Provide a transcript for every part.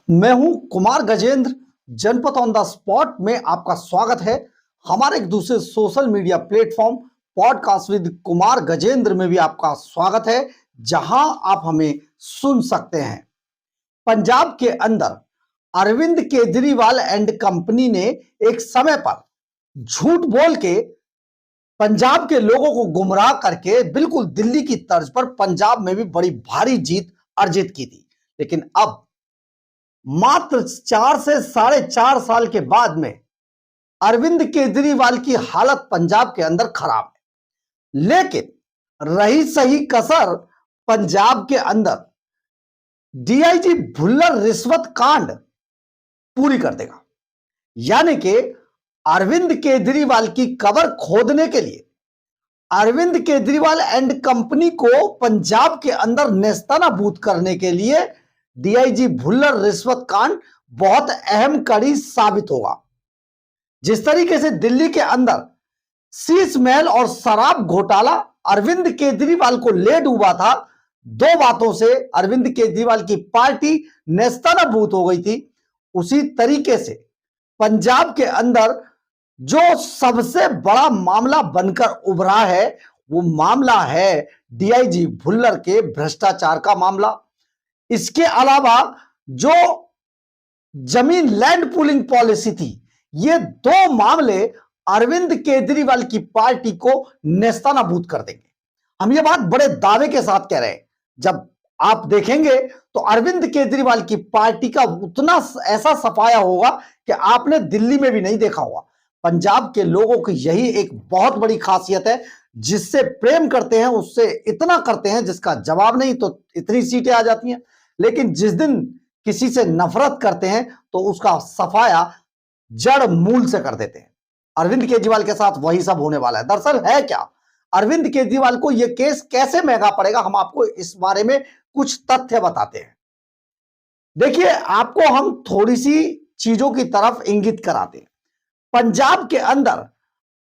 मैं हूं कुमार गजेंद्र। जनपद ऑन द स्पॉट में आपका स्वागत है। हमारे एक दूसरे social media platform podcast with Kumar Gajendra में भी आपका स्वागत है, जहां आप हमें सुन सकते हैं। पंजाब के अंदर अरविंद केजरीवाल एंड कंपनी ने एक समय पर झूठ बोल के पंजाब के लोगों को गुमराह करके बिल्कुल दिल्ली की तर्ज पर पंजाब में भी बड़ी भारी जीत अर्जित की थी। लेकिन अब मात्र 4 से 4.5 साल के बाद में अरविंद केजरीवाल की हालत पंजाब के अंदर खराब है। लेकिन रही सही कसर पंजाब के अंदर डीआईजी भुल्लर रिश्वत कांड पूरी कर देगा। यानी कि अरविंद केजरीवाल की कबर खोदने के लिए अरविंद केजरीवाल एंड कंपनी को पंजाब के अंदर नेस्तनाबूद करने के लिए डीआईजी भुल्लर रिश्वत कांड बहुत अहम कड़ी साबित होगा। जिस तरीके से दिल्ली के अंदर शीश महल और शराब घोटाला अरविंद केजरीवाल को ले डूबा था, दो बातों से अरविंद केजरीवाल की पार्टी नेस्तनाबूद हो गई थी। उसी तरीके से पंजाब के अंदर जो सबसे बड़ा मामला बनकर उभरा है, वो मामला है डीआईजी भुल्लर के भ्रष्टाचार का मामला। इसके अलावा जो जमीन लैंड पूलिंग पॉलिसी थी, ये दो मामले अरविंद केजरीवाल की पार्टी को नेस्तनाबूद कर देंगे। हम ये बात बड़े दावे के साथ कह रहे हैं। जब आप देखेंगे तो अरविंद केजरीवाल की पार्टी का उतना ऐसा सफाया होगा कि आपने दिल्ली में भी नहीं देखा होगा। पंजाब के लोगों की यही एक बहुत बड़ी खासियत है, जिससे प्रेम करते हैं उससे इतना करते हैं जिसका जवाब नहीं, तो इतनी सीटें आ जाती हैं। लेकिन जिस दिन किसी से नफरत करते हैं तो उसका सफाया जड़ मूल से कर देते हैं। अरविंद केजरीवाल के साथ वही सब होने वाला है। दरअसल है क्या, अरविंद केजरीवाल को यह केस कैसे महंगा पड़ेगा, हम आपको इस बारे में कुछ तथ्य बताते हैं। देखिए, आपको हम थोड़ी सी चीजों की तरफ इंगित कराते हैं। पंजाब के अंदर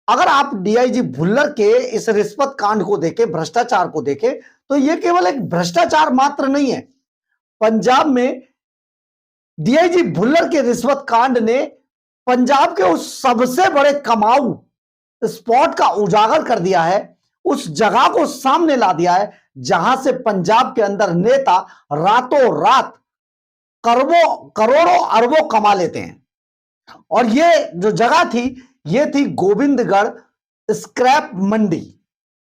अगर आप डीआईजी भुल्लर के इस रिश्वत कांड को देखें, भ्रष्टाचार को देखें, तो यह केवल एक भ्रष्टाचार मात्र नहीं है। पंजाब में डीआईजी भुल्लर के रिश्वत कांड ने पंजाब के उस सबसे बड़े कमाऊ स्पॉट का उजागर कर दिया है, उस जगह को सामने ला दिया है जहां से पंजाब के अंदर नेता रातों रात करोड़ों अरबों कमा लेते हैं। और ये जो जगह थी, ये थी गोविंदगढ़ स्क्रैप मंडी।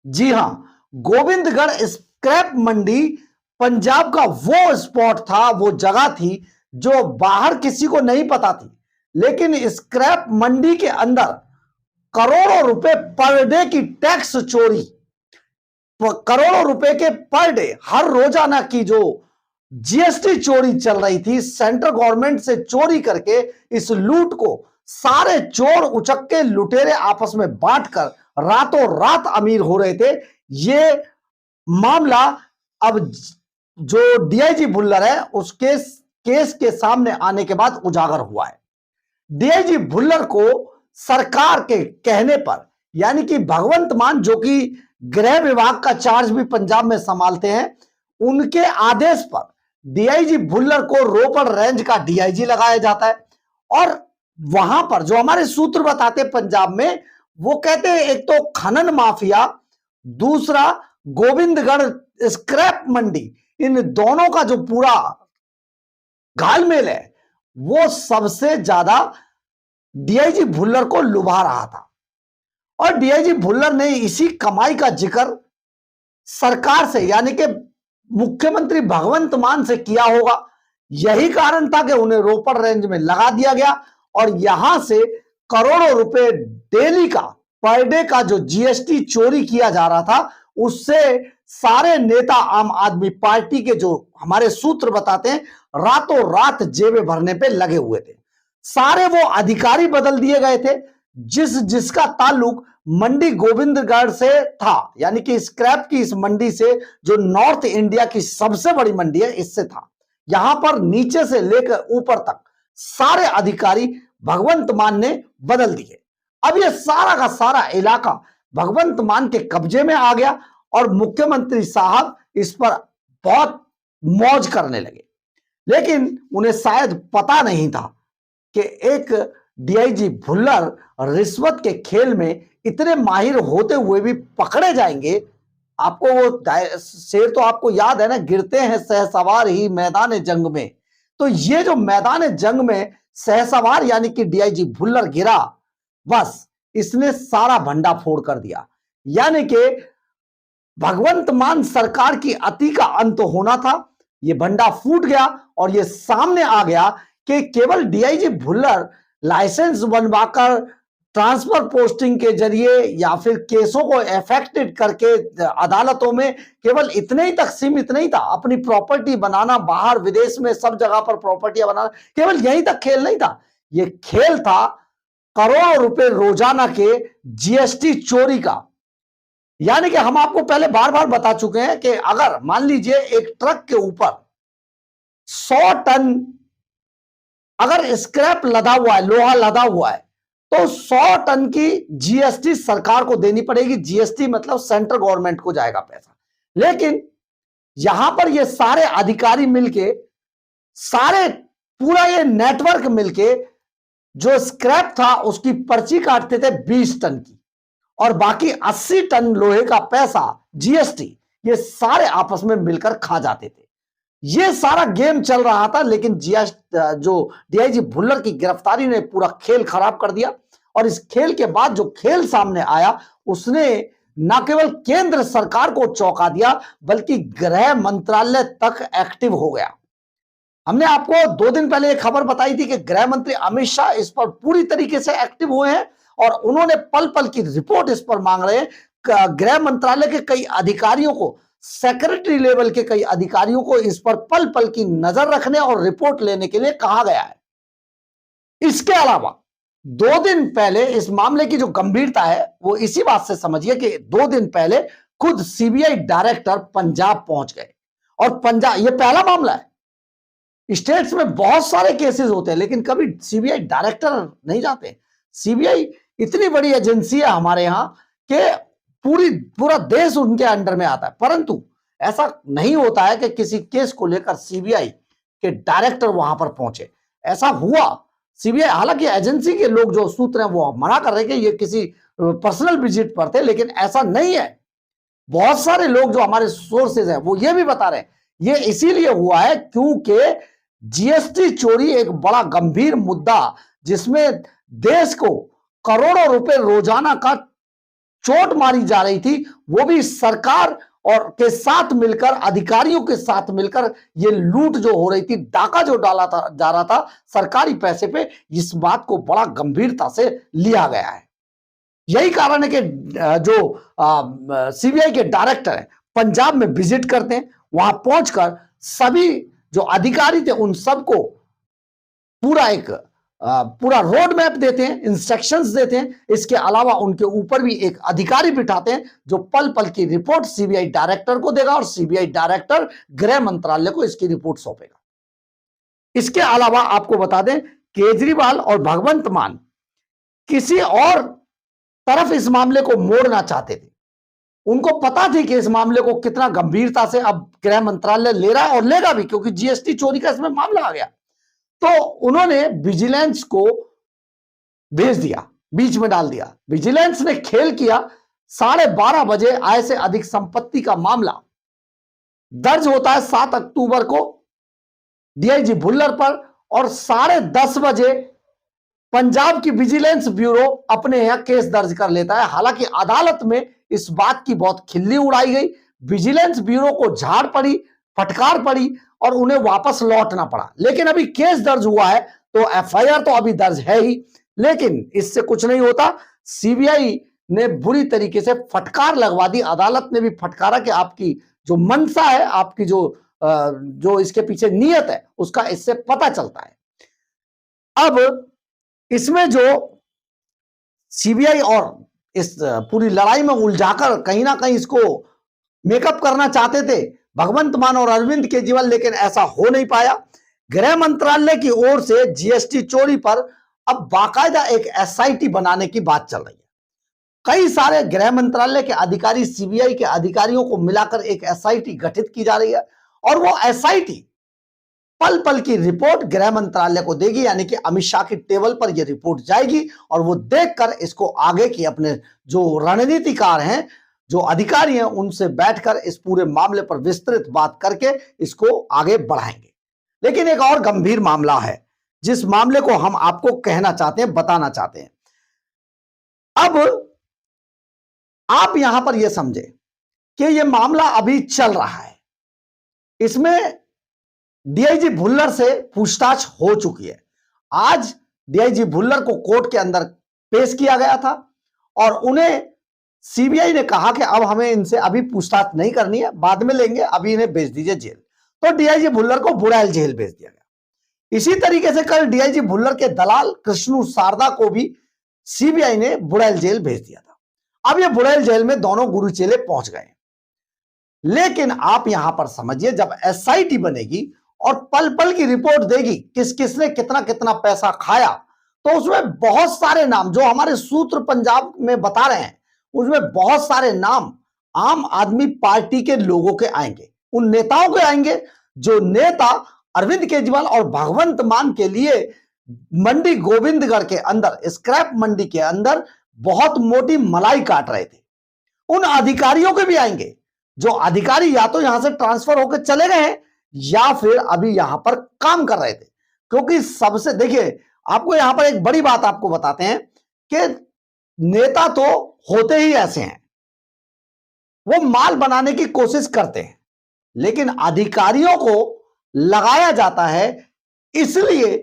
जी हां, गोविंदगढ़ स्क्रैप मंडी पंजाब का वो स्पॉट था, वो जगह थी जो बाहर किसी को नहीं पता थी। लेकिन स्क्रैप मंडी के अंदर करोड़ों रुपए पर डे की टैक्स चोरी, करोड़ों रुपए के पर डे हर रोजाना की जो जीएसटी चोरी चल रही थी, सेंट्रल गवर्नमेंट से चोरी करके इस लूट को सारे चोर उचक्के लुटेरे आपस में बांटकर रातों रात अमीर हो रहे थे। ये मामला अब जो डीआईजी भुल्लर है उसके केस के सामने आने के बाद उजागर हुआ है। डीआईजी भुल्लर को सरकार के कहने पर, यानी कि भगवंत मान जो कि गृह विभाग का चार्ज भी पंजाब में संभालते हैं, उनके आदेश पर डीआईजी भुल्लर को रोपड़ रेंज का डीआईजी लगाया जाता है। और वहां पर जो हमारे सूत्र बताते पंजाब में, वो कहते हैं एक तो खनन माफिया, दूसरा गोविंदगढ़ स्क्रैप मंडी, इन दोनों का जो पूरा घालमेल है वो सबसे ज्यादा डीआईजी भुल्लर को लुभा रहा था। और डीआईजी भुल्लर ने इसी कमाई का जिक्र सरकार से, यानी कि मुख्यमंत्री भगवंत मान से किया होगा। यही कारण था कि उन्हें रोपड़ रेंज में लगा दिया गया और यहां से करोड़ों रुपए डेली का, पर डे का जो जीएसटी चोरी किया जा रहा था, उससे सारे नेता आम आदमी पार्टी के, जो हमारे सूत्र बताते हैं, रातों रात जेबें भरने पे लगे हुए थे। सारे वो अधिकारी बदल दिए गए थे जिसका ताल्लुक मंडी गोविंदगढ़ से था, यानी कि स्क्रैप की इस मंडी से, जो नॉर्थ इंडिया की सबसे बड़ी मंडी है, इससे था। यहां पर नीचे से लेकर ऊपर तक सारे अधिकारी भगवंत मान ने बदल दिए। अब यह सारा का सारा इलाका भगवंत मान के कब्जे में आ गया और मुख्यमंत्री साहब इस पर बहुत मौज करने लगे। लेकिन उन्हें शायद पता नहीं था कि एक डीआईजी भुल्लर रिश्वत के खेल में इतने माहिर होते हुए भी पकड़े जाएंगे। आपको वो शेर तो आपको याद है ना, गिरते हैं सहसवार ही मैदान जंग में। तो ये जो मैदान जंग में सहसवार यानी कि डीआईजी भुल्लर गिरा, बस इसने सारा भंडाफोड़ कर दिया। यानी कि भगवंत मान सरकार की अति का अंत होना था। ये भंडा फूट गया और ये सामने आ गया कि केवल डीआईजी भुल्लर लाइसेंस बनवाकर ट्रांसफर पोस्टिंग के जरिए या फिर केसों को इफेक्टेड करके अदालतों में केवल इतने ही तक सीमित नहीं था। अपनी प्रॉपर्टी बनाना, बाहर विदेश में सब जगह पर प्रॉपर्टियां बनाना, केवल यहीं तक खेल नहीं था। ये खेल था करोड़ों रुपए रोजाना के जीएसटी चोरी का। यानी कि हम आपको पहले बार बार बता चुके हैं कि अगर मान लीजिए एक ट्रक के ऊपर 100 टन अगर स्क्रैप लदा हुआ है, लोहा लदा हुआ है, तो 100 टन की जीएसटी सरकार को देनी पड़ेगी। जीएसटी मतलब सेंट्रल गवर्नमेंट को जाएगा पैसा। लेकिन यहां पर ये सारे अधिकारी मिलके, सारे पूरा ये नेटवर्क मिलके जो स्क्रैप था उसकी पर्ची काटते थे 20 टन की, और बाकी 80 टन लोहे का पैसा जीएसटी ये सारे आपस में मिलकर खा जाते थे। ये सारा गेम चल रहा था। लेकिन जो डीआईजी भुल्लर की गिरफ्तारी ने पूरा खेल खराब कर दिया। और इस खेल के बाद जो खेल सामने आया उसने न केवल केंद्र सरकार को चौंका दिया बल्कि गृह मंत्रालय तक एक्टिव हो गया। हमने आपको 2 दिन पहले एक खबर बताई थी कि गृह मंत्री अमित शाह इस पर पूरी तरीके से एक्टिव हुए हैं और उन्होंने पल पल की रिपोर्ट इस पर मांग रहे हैं। गृह मंत्रालय के कई अधिकारियों को, सेक्रेटरी लेवल के कई अधिकारियों को इस पर पल पल की नजर रखने और रिपोर्ट लेने के लिए कहा गया है। इसके अलावा 2 दिन पहले इस मामले की जो गंभीरता है वो इसी बात से समझिए कि 2 दिन पहले खुद सीबीआई डायरेक्टर पंजाब पहुंच गए। और पंजाब, ये पहला मामला है। स्टेट्स में बहुत सारे केसेस होते हैं लेकिन कभी सीबीआई डायरेक्टर नहीं जाते। सीबीआई इतनी बड़ी एजेंसी है हमारे यहां कि पूरा देश उनके अंडर में आता है, परंतु ऐसा नहीं होता है कि किसी केस को लेकर सीबीआई के डायरेक्टर वहां पर पहुंचे। ऐसा हुआ सीबीआई, हालांकि एजेंसी के लोग जो सूत्र हैं वो मना कर रहे हैं कि ये किसी पर्सनल विजिट पर थे, लेकिन ऐसा नहीं है। बहुत सारे लोग जो हमारे सोर्सेज हैं वो ये भी बता रहे हैं ये इसीलिए हुआ है क्योंकि जीएसटी चोरी एक बड़ा गंभीर मुद्दा, जिसमें देश को करोड़ों रुपए रोजाना का चोट मारी जा रही थी, वो भी सरकार और के साथ मिलकर, अधिकारियों के साथ मिलकर ये लूट जो हो रही थी, डाका जो डाला था जा रहा था सरकारी पैसे पे, इस बात को बड़ा गंभीरता से लिया गया है। यही कारण है कि जो सीबीआई के डायरेक्टर है पंजाब में विजिट करते हैं, वहां पहुंचकर सभी जो अधिकारी थे उन सबको पूरा रोड मैप देते हैं, इंस्ट्रक्शंस देते हैं। इसके अलावा उनके ऊपर भी एक अधिकारी बिठाते हैं जो पल पल की रिपोर्ट सीबीआई डायरेक्टर को देगा और सीबीआई डायरेक्टर गृह मंत्रालय को इसकी रिपोर्ट सौंपेगा। इसके अलावा आपको बता दें केजरीवाल और भगवंत मान किसी और तरफ इस मामले को मोड़ना चाहते थे। उनको पता थी कि इस मामले को कितना गंभीरता से अब गृह मंत्रालय ले रहा है और लेगा भी, क्योंकि जीएसटी चोरी का इसमें मामला आ गया। तो उन्होंने विजिलेंस को भेज दिया, बीच में डाल दिया। विजिलेंस ने खेल किया। 12:30 बजे आय से अधिक संपत्ति का मामला दर्ज होता है 7 अक्टूबर को डीआईजी भुल्लर पर, और 10:30 बजे पंजाब की विजिलेंस ब्यूरो अपने यहां केस दर्ज कर लेता है। हालांकि अदालत में इस बात की बहुत खिल्ली उड़ाई गई, विजिलेंस ब्यूरो को झाड़ पड़ी, फटकार पड़ी और उन्हें वापस लौटना पड़ा। लेकिन अभी केस दर्ज हुआ है तो एफआईआर तो अभी दर्ज है ही, लेकिन इससे कुछ नहीं होता। सीबीआई ने बुरी तरीके से फटकार लगवा दी। अदालत ने भी फटकारा कि आपकी जो मंशा है, आपकी जो इसके पीछे नीयत है, उसका इससे पता चलता है। अब इसमें जो सीबीआई और इस पूरी लड़ाई में उलझाकर कहीं ना कहीं इसको मेकअप करना चाहते थे भगवंत मान और अरविंद केजरीवाल, लेकिन ऐसा हो नहीं पाया। गृह मंत्रालय की ओर से जीएसटी चोरी पर अब बाकायदा एक एसआईटी बनाने की बात चल रही है। कई सारे गृह मंत्रालय के अधिकारी, सीबीआई के अधिकारियों को मिलाकर एक एसआईटी गठित की जा रही है और वो एसआईटी पल पल की रिपोर्ट गृह मंत्रालय को देगी, यानी कि अमित शाह की टेबल पर यह रिपोर्ट जाएगी और वो देखकर इसको आगे की अपने जो रणनीतिकार हैं, जो अधिकारी हैं, उनसे बैठकर इस पूरे मामले पर विस्तृत बात करके इसको आगे बढ़ाएंगे। लेकिन एक और गंभीर मामला है जिस मामले को हम आपको कहना चाहते हैं, बताना चाहते हैं। अब आप यहां पर यह समझे कि यह मामला अभी चल रहा है, इसमें डीआईजी भुल्लर से पूछताछ हो चुकी है। आज डीआईजी भुल्लर को कोर्ट के अंदर पेश किया गया था और उन्हें सीबीआई ने कहा कि अब हमें इनसे अभी पूछताछ नहीं करनी है, बाद में लेंगे, अभी इन्हें भेज दीजिए जेल। तो डीआईजी भुल्लर को बुड़ैल जेल भेज दिया गया। इसी तरीके से कल डीआईजी भुल्लर के दलाल कृष्णू सारदा को भी सीबीआई ने बुड़ैल जेल भेज दिया था। अब ये बुड़ैल जेल में दोनों गुरु चेले पहुंच गए। लेकिन आप यहां पर समझिए, जब एसआईटी बनेगी और पल पल की रिपोर्ट देगी किस किसने कितना कितना पैसा खाया, तो उसमें बहुत सारे नाम जो हमारे सूत्र पंजाब में बता रहे हैं, उसमें बहुत सारे नाम आम आदमी पार्टी के लोगों के आएंगे, उन नेताओं के आएंगे जो नेता अरविंद केजरीवाल और भगवंत मान के लिए मंडी गोविंदगढ़ के अंदर, स्क्रैप मंडी के अंदर बहुत मोटी मलाई काट रहे थे। उन अधिकारियों के भी आएंगे जो अधिकारी या तो यहां से ट्रांसफर होकर चले गए हैं या फिर अभी यहां पर काम कर रहे थे। क्योंकि सबसे देखिए, आपको यहां पर एक बड़ी बात आपको बताते हैं कि नेता तो होते ही ऐसे हैं, वो माल बनाने की कोशिश करते हैं, लेकिन अधिकारियों को लगाया जाता है इसलिए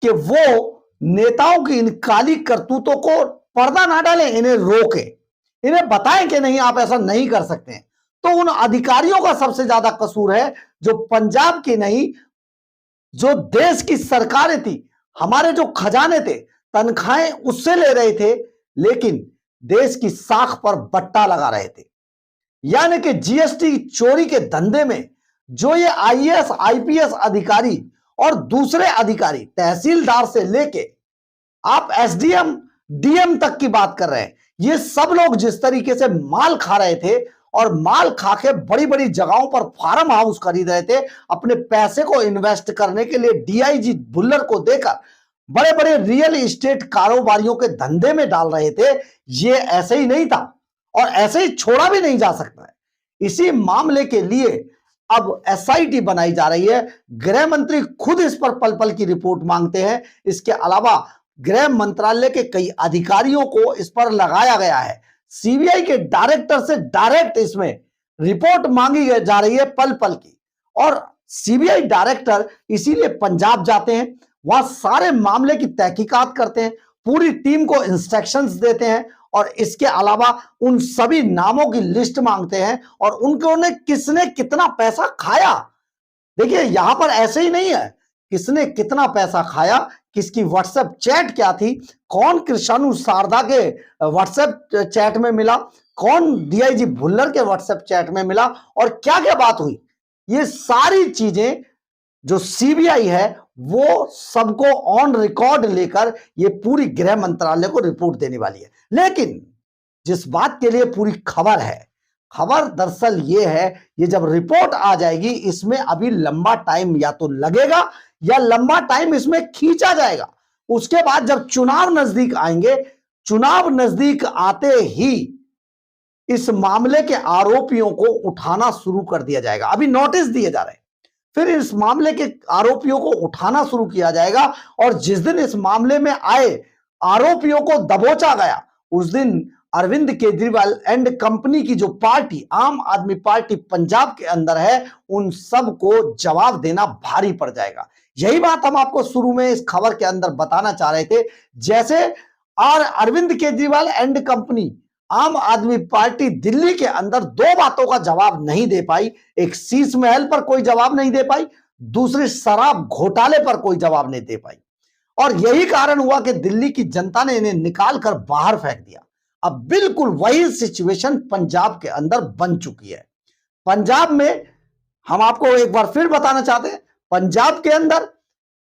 कि वो नेताओं की इन काली करतूतों को पर्दा ना डालें, इन्हें रोके, इन्हें बताएं कि नहीं, आप ऐसा नहीं कर सकते हैं। तो उन अधिकारियों का सबसे ज्यादा कसूर है जो पंजाब की नहीं, जो देश की सरकारें थी, हमारे जो खजाने थे, तनख्वाहें उससे ले रहे थे, लेकिन देश की साख पर बट्टा लगा रहे थे। यानी कि जीएसटी चोरी के धंधे में जो ये आईएएस आईपीएस अधिकारी और दूसरे अधिकारी, तहसीलदार से लेके आप एसडीएम डीएम तक की बात कर रहे हैं, ये सब लोग जिस तरीके से माल खा रहे थे और माल खा के बड़ी बड़ी जगहों पर फार्म हाउस खरीद रहे थे, अपने पैसे को इन्वेस्ट करने के लिए डीआईजी भुल्लर को देकर बड़े बड़े रियल एस्टेट कारोबारियों के धंधे में डाल रहे थे। ये ऐसे ही नहीं था और ऐसे ही छोड़ा भी नहीं जा सकता है। इसी मामले के लिए अब एसआईटी बनाई जा रही है। गृह मंत्री खुद इस पर पल पल की रिपोर्ट मांगते हैं। इसके अलावा गृह मंत्रालय के कई अधिकारियों को इस पर लगाया गया है। सीबीआई के डायरेक्टर से डायरेक्ट इसमें रिपोर्ट मांगी जा रही है पल पल की, और सीबीआई डायरेक्टर इसीलिए पंजाब जाते हैं, वहां सारे मामले की तहकीकात करते हैं, पूरी टीम को इंस्ट्रक्शंस देते हैं और इसके अलावा उन सभी नामों की लिस्ट मांगते हैं और उन्होंने किसने कितना पैसा खाया। देखिए, यहां पर ऐसे ही नहीं है किसने कितना पैसा खाया, किसकी व्हाट्सएप चैट क्या थी, कौन कृष्णू सारदा के व्हाट्सएप चैट में मिला, कौन डीआईजी भुल्लर के व्हाट्सएप चैट में मिला और क्या क्या बात हुई, ये सारी चीजें जो सीबीआई है वो सबको ऑन रिकॉर्ड लेकर ये पूरी गृह मंत्रालय को रिपोर्ट देने वाली है। लेकिन जिस बात के लिए पूरी खबर है, खबर दरअसल ये है, ये जब रिपोर्ट आ जाएगी इसमें अभी लंबा टाइम या तो लगेगा या लंबा टाइम इसमें खींचा जाएगा। उसके बाद जब चुनाव नजदीक आएंगे, चुनाव नजदीक आते ही इस मामले के आरोपियों को उठाना शुरू कर दिया जाएगा। अभी नोटिस दिए जा रहे हैं, फिर इस मामले के आरोपियों को उठाना शुरू किया जाएगा और जिस दिन इस मामले में आए आरोपियों को दबोचा गया, उस दिन अरविंद केजरीवाल एंड कंपनी की जो पार्टी आम आदमी पार्टी पंजाब के अंदर है, उन सब को जवाब देना भारी पड़ जाएगा। यही बात हम आपको शुरू में इस खबर के अंदर बताना चाह रहे थे। जैसे अरविंद केजरीवाल एंड कंपनी आम आदमी पार्टी दिल्ली के अंदर दो बातों का जवाब नहीं दे पाई, एक शीश महल पर कोई जवाब नहीं दे पाई, दूसरी शराब घोटाले पर कोई जवाब नहीं दे पाई, और यही कारण हुआ कि दिल्ली की जनता ने इन्हें निकाल कर बाहर फेंक दिया। अब बिल्कुल वही सिचुएशन पंजाब के अंदर बन चुकी है। पंजाब में हम आपको एक बार फिर बताना चाहते हैं, पंजाब के अंदर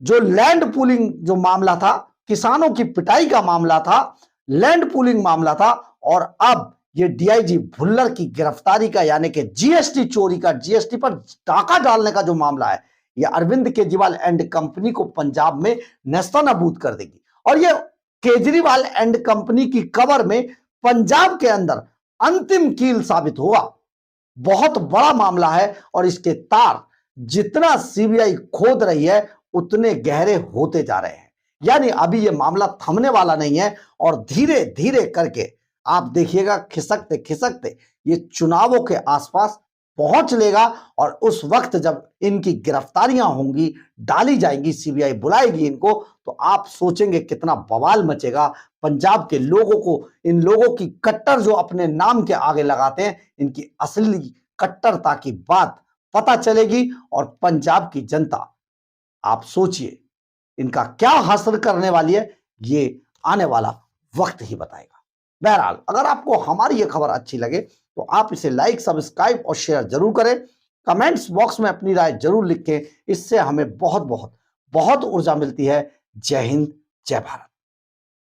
जो लैंड पूलिंग जो मामला था, किसानों की पिटाई का मामला था, लैंड पूलिंग मामला था, और अब ये डीआईजी भुल्लर की गिरफ्तारी का, यानी कि जीएसटी चोरी का, जीएसटी पर डाका डालने का जो मामला है, ये अरविंद केजरीवाल एंड कंपनी को पंजाब में नेस्तनाबूद कर देगी। और ये केजरीवाल एंड कंपनी की कबर में पंजाब के अंदर अंतिम कील साबित होगा। बहुत बड़ा मामला है और इसके तार जितना सीबीआई खोद रही है उतने गहरे होते जा रहे हैं। यानी अभी ये मामला थमने वाला नहीं है और धीरे धीरे करके आप देखिएगा खिसकते खिसकते ये चुनावों के आसपास पहुंच लेगा और उस वक्त जब इनकी गिरफ्तारियां होंगी, डाली जाएंगी, सीबीआई बुलाएगी इनको, तो आप सोचेंगे कितना बवाल मचेगा। पंजाब के लोगों को, इन लोगों की कट्टर जो अपने नाम के आगे लगाते हैं, इनकी असली कट्टरता की बात पता चलेगी और पंजाब की जनता, आप सोचिए इनका क्या हासिल करने वाली है, ये आने वाला वक्त ही बताएगा। बहरहाल अगर आपको हमारी ये खबर अच्छी लगे तो आप इसे लाइक, सब्सक्राइब और शेयर जरूर करें। कमेंट्स बॉक्स में अपनी राय जरूर लिखें, इससे हमें बहुत बहुत बहुत ऊर्जा मिलती है। जय हिंद, जय भारत।